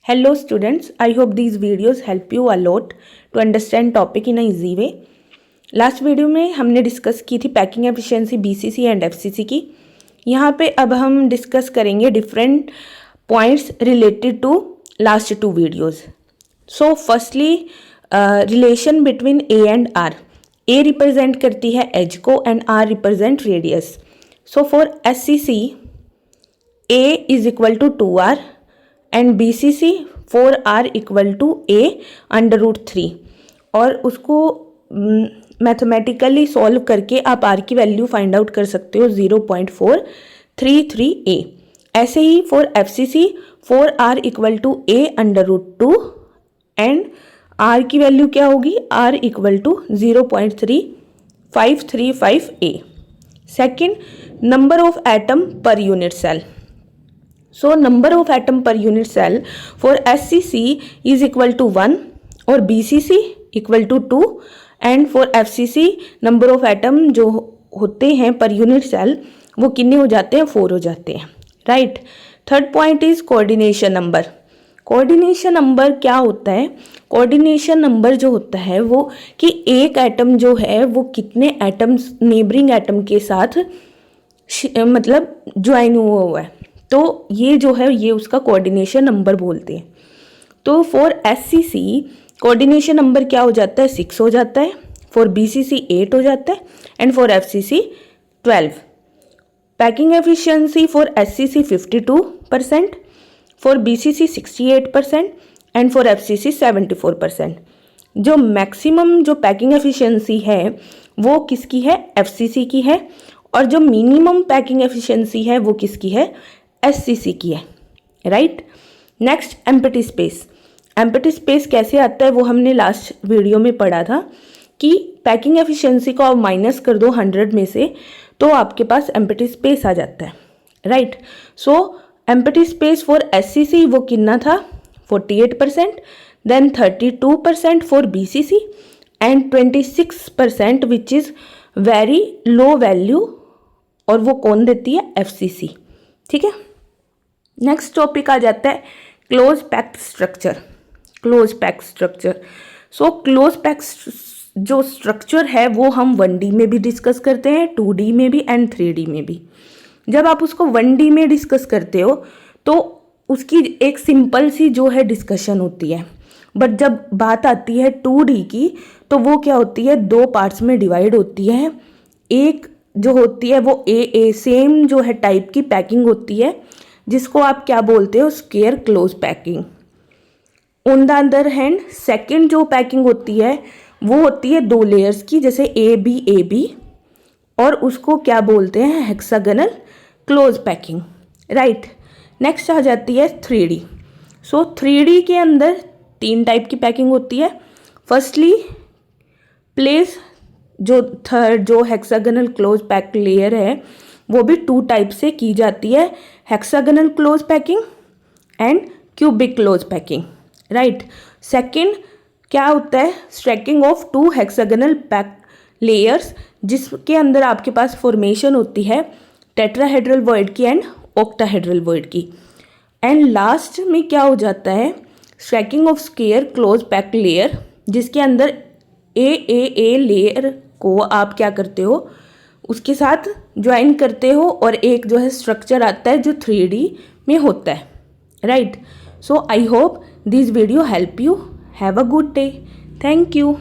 Hello students, I hope these videos help you a lot to understand topic in a easy way. Last video में हमने discuss की थी packing efficiency BCC and FCC की. यहाँ पे अब हम डिस्कस करेंगे different points related to last two videos. So firstly relation between a and r. A represent करती है एज को and r represent radius. So for SCC a is equal to 2r and BCC 4r equal to a √3. और उसको mathematically solve करके आप r की value find out कर सकते हो 0.433a. ऐसे ही for FCC 4r equal to a √2 and r की वैल्यू क्या होगी, r equal to 0.3535a. Second, number of atom per unit cell. So number of atom per unit cell for SCC is equal to 1 और BCC equal to 2 and for FCC number of atom जो होते हैं per unit cell वो कितने हो जाते हैं, 4 हो जाते हैं, right. Third point is coordination number. Coordination number क्या होता है? कोऑर्डिनेशन नंबर जो होता है वो कि एक एटम जो है वो कितने एटम्स नेबरिंग एटम के साथ मतलब ज्वाइन हुआ है, तो ये जो है ये उसका कोऑर्डिनेशन नंबर बोलते हैं. तो फॉर एससीसी कोऑर्डिनेशन नंबर क्या हो जाता है, 6 हो जाता है. फॉर बीसीसी 8 हो जाता है and for FCC 12. Packing efficiency for SCC 52%, for BCC 68% and for FCC 74%. जो मैक्सिमम जो पैकिंग एफिशिएंसी है वो किसकी है, एफसीसी की है. और जो मिनिमम पैकिंग एफिशिएंसी है वो किसकी है, एससीसी की है, right. Next, empty space. Empty space कैसे आता है वो हमने लास्ट वीडियो में पढ़ा था कि पैकिंग एफिशिएंसी को आप माइनस कर दो 100 में से तो आपके पास एम्प्टी स्पेस आ जाता है, right. So empty space for SCC वो कितना था, 48%, then 32% for BCC and 26% which is very low value और वो कौन देती है, एफसीसी. ठीक है. नेक्स्ट टॉपिक आ जाता है close packed structure. Close packed structure. So close packed जो स्ट्रक्चर है वो हम 1D में भी डिस्कस करते हैं, 2D में भी एंड 3D में भी. जब आप उसको 1D में डिस्कस करते हो तो उसकी एक सिंपल सी जो है डिस्कशन होती है, बट जब बात आती है 2D की तो वो क्या होती है, 2 पार्ट्स में डिवाइड होती है. एक जो होती है वो ए सेम जो है टाइप की पैकिंग होती है जिसको आप क्या बोलते हो, square close packing. On the other hand second जो पैकिंग होती है वो होती है 2 लेयर्स की, जैसे ए बी और उसको क्या बोलते हैं, hexagonal close packing, right. Next आ जाती है 3D. सो 3D के अंदर 3 टाइप की पैकिंग होती है. फर्स्टली प्लेस जो थर्ड जो हेक्सागोनल क्लोज पैक लेयर है वो भी 2 टाइप से की जाती है, hexagonal close packing and cubic close packing, right. Second क्या होता है, stacking of 2 hexagonal pack layers जिसके अंदर आपके पास फॉर्मेशन होती है टेट्राहेड्रल वॉइड की एंड ऑक्टाहेड्रल वॉइड की. एंड लास्ट में क्या हो जाता है, stacking of square close pack layer जिसके अंदर ए लेयर को आप क्या करते हो, उसके साथ ज्वाइन करते हो और एक जो है स्ट्रक्चर आता है जो 3D में होता है, right. So I hope this video help you. Have a good day. Thank you.